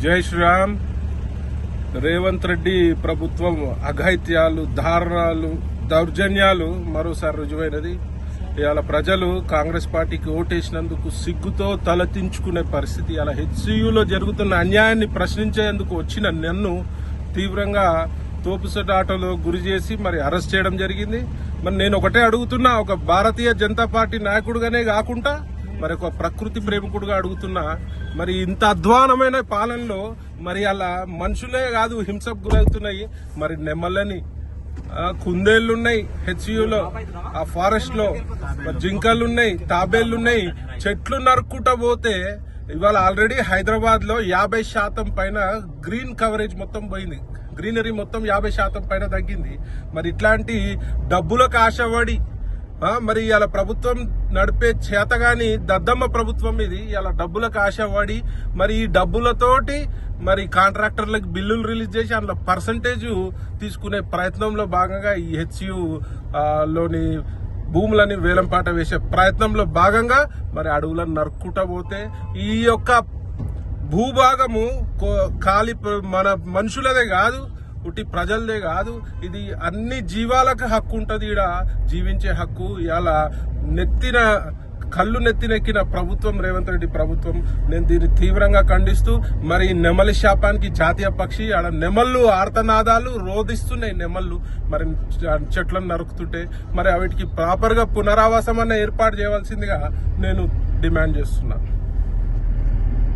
జై శ్రీరామ్. రేవంత్ రెడ్డి ప్రభుత్వం అఘాయిత్యాలు, దారుణాలు, దౌర్జన్యాలు మరోసారి రుజువైనది. ఇవాళ ప్రజలు కాంగ్రెస్ పార్టీకి ఓటేసినందుకు సిగ్గుతో తలదించుకునే పరిస్థితి. అలా హెచ్సియులో జరుగుతున్న అన్యాయాన్ని ప్రశ్నించేందుకు వచ్చిన నన్ను తీవ్రంగా తోపుసటాటలో గురి చేసి మరి అరెస్ట్ చేయడం జరిగింది. మరి నేను ఒకటే అడుగుతున్నా, ఒక భారతీయ జనతా పార్టీ నాయకుడుగానే కాకుండా మరి ఒక ప్రకృతి ప్రేమికుడుగా అడుగుతున్నా, మరి ఇంత అధ్వానమైన పాలనలో మరి అలా మనుషులే కాదు హింసకు గురవుతున్నాయి. మరి నెమ్మలని కుందేళ్లున్నాయి హెచ్యులో, ఆ ఫారెస్ట్ లో జింకలున్నాయి, తాబేళ్లున్నాయి. చెట్లు నరుక్కుంటా పోతే ఇవాళ ఆల్రెడీ హైదరాబాద్ లో 50% పైన గ్రీన్ కవరేజ్ మొత్తం పోయింది. గ్రీనరీ మొత్తం 50% పైన తగ్గింది. మరి ఇట్లాంటి డబ్బులకు ఆశపడి మరి ఇలా ప్రభుత్వం నడిపే చేతగాని దద్దమ్మ ప్రభుత్వం ఇది. ఇలా డబ్బులకు ఆశపడి మరి ఈ డబ్బులతోటి మరి కాంట్రాక్టర్లకు బిల్లులు రిలీజ్ చేసి అందులో పర్సంటేజ్ తీసుకునే ప్రయత్నంలో భాగంగా ఈ హెచ్యు లోని భూములని వేలంపాట వేసే ప్రయత్నంలో భాగంగా మరి అడవులను నరుక్కుంటా పోతే ఈ యొక్క భూభాగము ఖాళీ మన మనుషులదే కాదు, ఉట్టి ప్రజలదే కాదు, ఇది అన్ని జీవాలకు హక్కు ఉంటది. ఈడ జీవించే హక్కు. ఇలా కళ్ళు నెత్తినెక్కిన ప్రభుత్వం రేవంత్ రెడ్డి ప్రభుత్వం. నేను దీన్ని తీవ్రంగా ఖండిస్తూ మరి నెమలి శాపానికి జాతీయ పక్షి ఆడ నెమళ్ళు ఆర్తనాదాలు రోధిస్తున్నాయి. నెమళ్ళు మరి చెట్లను నరుకుతుంటే మరి వాటికి ప్రాపర్ గా పునరావాసం అన్న ఏర్పాటు చేయవలసిందిగా నేను డిమాండ్ చేస్తున్నా.